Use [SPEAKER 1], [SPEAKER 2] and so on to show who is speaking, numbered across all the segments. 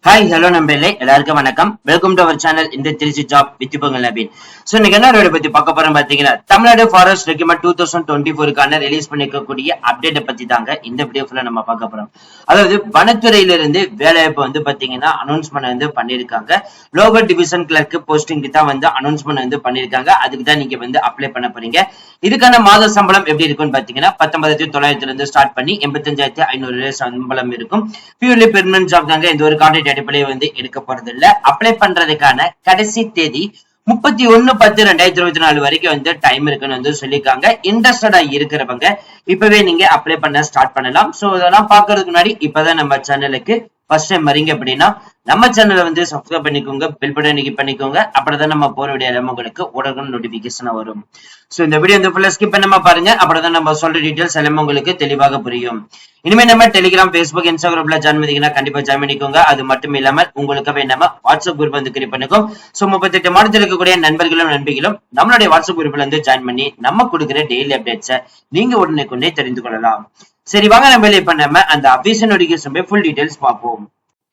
[SPEAKER 1] Hi hello நம்பர்களே எல்லாருக்கும் வணக்கம். Welcome to our channel இந்த Trichy job with Pongal Nabeen. So இன்னைக்கு என்ன வீடியோ பத்தி பார்க்க போறோம் பாத்தீங்கன்னா, தமிழ்நாடு ஃபாரஸ்ட் ரெக்ரூட்மெண்ட் 2024க்கான ரிலீஸ் பண்ணிருக்கக்கூடிய அப்டேட் பத்தி தாங்க இந்த வீடியோ ஃபுல்லா நம்ம பார்க்க போறோம். அதாவது வனத்துறையில இருந்து வேலைவாய்ப்பு வந்து பாத்தீங்கன்னா அனௌன்ஸ்மெண்ட் வந்து பண்ணிருக்காங்க. லோவர் டிவிஷன் கிளர்க் போஸ்டிங்க்கு தான் வந்து அனௌன்ஸ்மெண்ட் வந்து பண்ணிருக்காங்க. அதுக்கு தான் நீங்க வந்து அப்ளை பண்ண போறீங்க. இதுக்கான மாத சம்பளம் எப்படி இருக்கும்னு பாத்தீங்கன்னா 19,900 இருந்து ஸ்டார்ட் பண்ணி 85,500 சம்பளம் இருக்கும். பியூர்லி பெர்மனன்ட் ஜாப் தாங்க. இந்த ஒரு கான்ட்ராக்ட் அடிப்படையில் வந்து எடுக்க போறது இல்ல. அப்ளை பண்றதுக்கான கடைசி தேதி 31/10/2024 வரைக்கும் வந்து டைம் இருக்குன்னு வந்து சொல்லியிருக்காங்க. இன்ட்ரெஸ்டடா இருக்கிறவங்க இப்பவே நீங்க அப்ளை பண்ண ஸ்டார்ட் பண்ணலாம். சோ இதெல்லாம் பாக்குறதுக்கு முன்னாடி இப்பதான் நம்ம சேனலுக்கு ஃபர்ஸ்ட் டைம் வரீங்க அப்படின்னா நம்ம சேனலை வந்து சப்ஸ்கிரைப் பண்ணிக்கோங்க, பெல் பட்டன் பண்ணிக்கோங்க. அப்படிதான் நம்ம போற வீடியோ எல்லாம் உங்களுக்கு உடனே நோட்டிபிகேஷன் வரும். சோ இந்த வீடியோ வந்து ஃபுல்லா ஸ்கிப் பண்ணாம பாருங்க. அப்படிதான் நம்ம சொல்ற டீடைல்ஸ் எல்லாமே உங்களுக்கு தெளிவாக புரியும். இனிமே நம்ம டெலிகிராம், பேஸ்புக், இன்ஸ்டாகிராம்ல ஜாயின் பண்ணீங்கன்னா கண்டிப்பா ஜாயின் பண்ணிக்கோங்க. அது மட்டும் இல்லாம உங்களுக்கு நம்ம வாட்ஸ்அப் குரூப் வந்து கிரியேட் பண்ணிக்கோம். சோ 38 மாதத்தில் இருக்கக்கூடிய நண்பர்களும் நண்பிகளும் நம்மளுடைய வாட்ஸ்அப் குரூப்ல வந்து ஜாயின் பண்ணி நம்ம கொடுக்குற டெய்லி அப்டேட்ஸை நீங்க உடனே கொண்டே தெரிந்து கொள்ளலாம். சரி வாங்க நம்ம இப்ப நம்ம அந்த அபிஷன் நோட்டிபிகேஷன் ஃபுல் டீடைல்ஸ் பார்ப்போம்.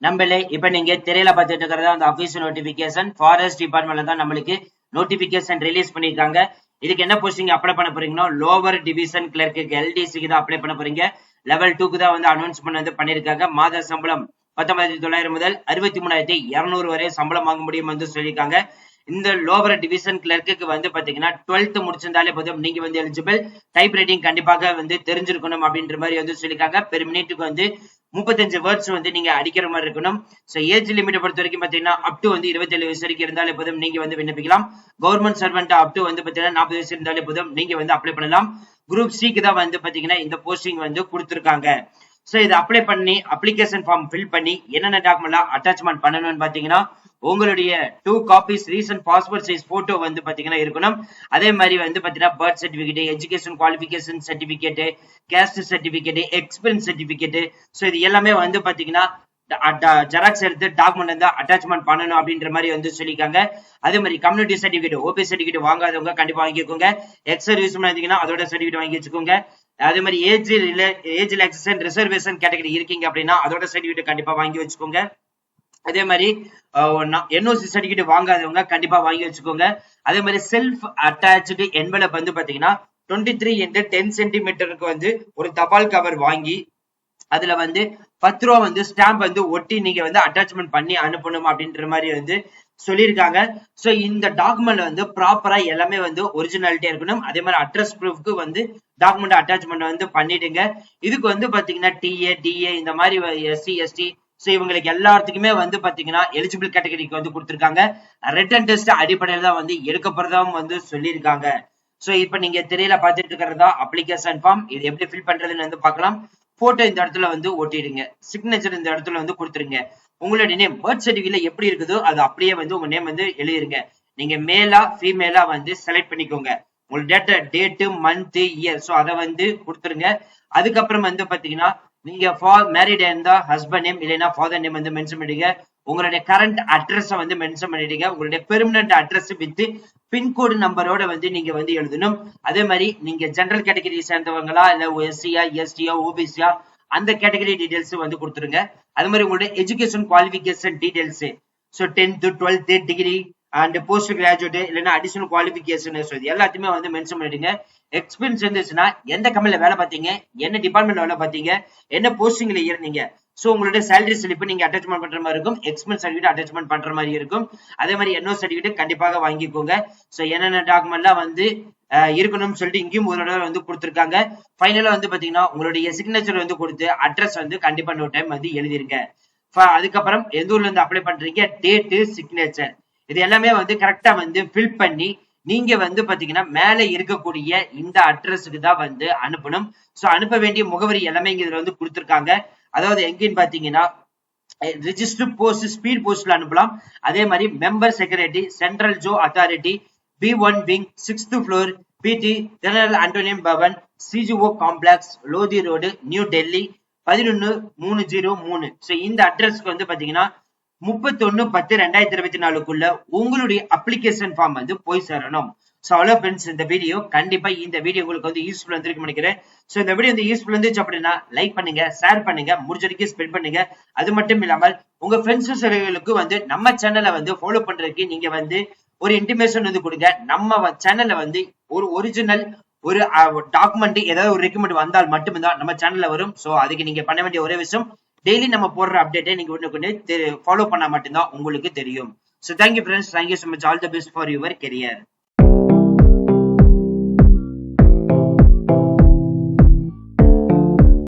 [SPEAKER 1] நம்மளே இப்ப நீங்க திரையில பார்த்துட்டு இருக்கிறதா அந்த அபிஷியல் நோட்டிபிகேஷன் ஃபாரஸ்ட் டிபார்ட்மெண்ட்ல தான் நம்மளுக்கு நோட்டிபிகேஷன் ரிலீஸ் பண்ணிருக்காங்க. இதுக்கு என்ன போஸ்டிங் அப்ளை பண்ண போறீங்கன்னா லோவர் டிவிஷன் கிளர்க்கு எல்டிசிக்கு தான் அப்ளை பண்ண போறீங்க. லெவல் 2க்கு தான் வந்து அனௌன்ஸ்மெண்ட் வந்து பண்ணிருக்காங்க. மாத சம்பளம் 19,900 முதல் 63,200 வரை சம்பளம் வாங்க முடியும் வந்து சொல்லியிருக்காங்க. இந்த லோவர் டிவிஷன் கிளர்க்கு வந்து பாத்தீங்கன்னா 12th முடிச்சிருந்தாலே போதும் நீங்க வந்து எலிஜிபிள். டைப் ரைட்டிங் கண்டிப்பாக வந்து தெரிஞ்சிருக்கணும் அப்படின்ற மாதிரி வந்து சொல்லியிருக்காங்க. பெர் மினிட்டுக்கு வந்து 35 வேர்ட்ஸ் வந்து நீங்க அடிக்கிற மாதிரி இருக்கணும். சோ ஏஜ் லிமிட் பொறுத்த வரைக்கும் பாத்தீங்கன்னா அப் டு வந்து 27 வயசு வரைக்கும் இருந்தாலே போதும் நீங்க வந்து விண்ணப்பிக்கலாம். கவர்மெண்ட் சர்வெண்ட் அப் டு வந்து பாத்தீங்கன்னா 40 வயசு இருந்தாலே போதும் நீங்க வந்து அப்ளை பண்ணலாம். குரூப் சிக்கு தான் வந்து பாத்தீங்கன்னா இந்த போஸ்டிங் வந்து கொடுத்திருக்காங்க. சோ இதை அப்ளை பண்ணி அப்ளிகேஷன் ஃபார்ம் ஃபில் பண்ணி என்னென்ன டாக்குமெண்ட் அட்டாச்மெண்ட் பண்ணணும்னு பாத்தீங்கன்னா உங்களுடைய 2 copies recent passport size photo வந்து பாத்தீங்கன்னா இருக்கணும். அதே மாதிரி வந்து பாத்தீங்கன்னா birth certificate, education qualification certificate, caste certificate, experience certificate, so இது எல்லாமே வந்து பாத்தீங்கன்னா ஜெராக்ஸ் எடுத்து டாக்குமெண்ட் வந்து அட்டாச்மெண்ட் பண்ணணும் அப்படின்ற மாதிரி வந்து சொல்லியிருக்காங்க. அதே மாதிரி கம்யூனிட்டி சர்டிபிகேட், ஓபிஎஸ் சர்டிபிகேட் வாங்காதவங்க கண்டிப்பா வாங்கிக்கோங்க. எக்ஸ் சர்வீஸ் பண்ணீங்கன்னா அதோட சர்டிபிகேட் வாங்கி வச்சுக்கோங்க. அதே மாதிரி ஏஜ் ரிலாக்சேஷன் ரிசர்வேஷன் கேட்டகரி இருக்கீங்க அப்படின்னா அதோட சர்டிபிகேட் கண்டிப்பா வாங்கி வச்சுக்கோங்க. அதே மாதிரி என்ஓசி சர்டிபிகேட் வாங்காதவங்க கண்டிப்பா வாங்கி வச்சுக்கோங்க. அதே மாதிரி செல்ஃப் அட்டாச்சு என்வலப் வந்து பாத்தீங்கன்னா 23 x 10 சென்டிமீட்டருக்கு வந்து ஒரு தபால் கவர் வாங்கி அதுல வந்து 10 ரூபா வந்து ஸ்டாம்ப் வந்து ஒட்டி நீங்க வந்து அட்டாச்மெண்ட் பண்ணி அனுப்பணும் அப்படின்ற மாதிரி வந்து சொல்லியிருக்காங்க. சோ இந்த டாக்குமெண்ட் வந்து ப்ராப்பரா எல்லாமே வந்து ஒரிஜினாலிட்டியா இருக்கணும். அதே மாதிரி அட்ரஸ் ப்ரூஃப்க்கு வந்து டாக்குமெண்ட் அட்டாச்மெண்ட் வந்து பண்ணிடுங்க. இதுக்கு வந்து பாத்தீங்கன்னா டிஏ, டிஏ இந்த மாதிரி எஸ்சி, எஸ்டி சோ இவங்களுக்கு எல்லாத்துக்குமே வந்து பாத்தீங்கன்னா எலிஜிபிள் கேட்டகரிக்கு வந்து கொடுத்திருக்காங்க. ரிட்டன் டெஸ்ட் அடிப்படையில தான் வந்து எடுக்க போறதாவும் வந்து சொல்லியிருக்காங்க. சோ இப்ப நீங்க திரையில பாத்துட்டு இருக்கிறதா அப்ளிகேஷன் ஃபார்ம். இது எப்படி ஃபில் பண்றதுன்னு வந்து பார்க்கலாம். போட்டோ இந்த இடத்துல வந்து ஒட்டிடுங்க. சிக்னேச்சர் இந்த இடத்துல வந்து கொடுத்துருங்க. உங்களுடைய நேம் பர்த் சர்டிபிகேட்ல எப்படி இருக்குதோ அது அப்படியே வந்து உங்க நேம் வந்து எழுதிருங்க. நீங்க மேலா ஃபீமேலா வந்து செலக்ட் பண்ணிக்கோங்க. உங்களோட டேட், மந்த், இயர் சோ அதை வந்து கொடுத்துருங்க. அதுக்கப்புறம் வந்து பாத்தீங்கன்னா நீங்க மேரிட் இருந்தா ஹஸ்பண்ட் நேம் இல்லைன்னா ஃபாதர் நேம் வந்து மென்ஷன் பண்ணிடுங்க. உங்களுடைய கரண்ட் அட்ரஸ் வந்து மென்ஷன் பண்ணிடுங்க. உங்களுடைய பெர்மனன்ட் அட்ரஸ் வித் பின்கோடு நம்பரோட வந்து நீங்க வந்து எழுதணும். அதே மாதிரி நீங்க ஜெனரல் கேட்டகரி சேர்ந்தவங்களா இல்ல எஸ்சியா, எஸ்டியா, ஓபிசியா அந்த கேட்டகரி டீடைல்ஸ் வந்து கொடுத்துருங்க. அதே மாதிரி உங்களுடைய education qualification details so 10th, 12th degree and post graduate இல்லைன்னா அடிஷனல் குவாலிபிகேஷன் எல்லாத்தையுமே வந்து மென்ஷன் பண்ணிடுங்க. எக்ஸ்பீரியன்ஸ் இருந்துச்சுன்னா எந்த கம்பெனில வேலை பார்த்தீங்க, என்ன டிபார்ட்மெண்ட்ல வேலை பார்த்தீங்க, என்ன போஸ்டிங்ல இருந்தீங்க, சோ உங்களுடைய சேலரி ஸ்லிப் நீங்க அட்டாச்மெண்ட் பண்ற மாதிரி இருக்கும். எக்ஸ்பென்ஸ் சர்டிபிகேட் அட்டாச்மெண்ட் பண்ற மாதிரி இருக்கும். அதே மாதிரி என்ஓ சர்டிபிகேட் கண்டிப்பாக வாங்கிக்கோங்க. சோ என்னென்ன டாக்குமெண்ட்லாம் வந்து இருக்கணும்னு சொல்லிட்டு இங்கேயும் ஒரு தடவை வந்து கொடுத்துருக்காங்க. ஃபைனலா வந்து பாத்தீங்கன்னா உங்களுடைய சிக்னேச்சர் வந்து கொடுத்து அட்ரஸ் வந்து கண்டிப்பா இன்னொரு டைம் வந்து எழுதிருங்க. அதுக்கப்புறம் எந்த ஊர்ல இருந்து அப்ளை பண்றீங்க, டேட், சிக்னேச்சர் இது எல்லாமே வந்து கரெக்டா வந்து ஃபில் பண்ணி நீங்க வந்து பாத்தீங்கன்னா மேல இருக்கக்கூடிய இந்த அட்ரஸுக்கு தான் வந்து அனுப்பணும். சோ அனுப்ப வேண்டிய முகவரி எல்லாமே இங்க இதுல வந்து கொடுத்துருக்காங்க. அதாவது எங்கன்னு பாத்தீங்கன்னா ரிஜிஸ்டர் போஸ்ட், ஸ்பீட் போஸ்ட்ல அனுப்பலாம். அதே மாதிரி member secretary, central zoo authority, B1 wing, 6th floor, பிடி ஜெனரல் ஆண்டோனியம் Bhawan, CGO complex, Lodhi road, New Delhi 11,303. So இந்த அட்ரஸ்க்கு வந்து பாத்தீங்கன்னா 31/10/2024 உங்களுடைய அப்ளிகேஷன் ஃபார்ம் வந்து போய் சேரணும். சோ அவ்வளோ ஃப்ரெண்ட்ஸ், இந்த வீடியோ கண்டிப்பா இந்த வீடியோ உங்களுக்கு வந்து யூஸ்ஃபுல் வந்துருக்கு நினைக்கிறேன். சோ இந்த வீடியோ வந்து யூஸ்ஃபுல் இருந்துச்சு அப்படின்னா லைக் பண்ணுங்க, ஷேர் பண்ணுங்க, முடிஞ்ச வரைக்கும் ஸ்ப்ரெட் பண்ணுங்க. அது மட்டும் இல்லாமல் உங்க ஃப்ரெண்ட்ஸ் சர்க்கிளுக்கு வந்து நம்ம சேனலை வந்து ஃபாலோ பண்றதுக்கு நீங்க வந்து ஒரு இன்டிமேஷன் வந்து கொடுங்க. நம்ம சேனல்ல வந்து ஒரு ஒரிஜினல் ஒரு டாக்குமெண்ட் ஏதாவது ஒரு ரெக்கமெண்ட் வந்தால் மட்டும்தான் நம்ம சேனல்ல வரும். சோ அதுக்கு நீங்க பண்ண வேண்டிய ஒரே விஷயம், டெய்லி நம்ம போடுற அப்டேட்டை நீங்க ஒண்ணு ஃபாலோ பண்ணா மட்டும்தான் உங்களுக்கு தெரியும். So thank you friends, thank you so much, all the best for your career.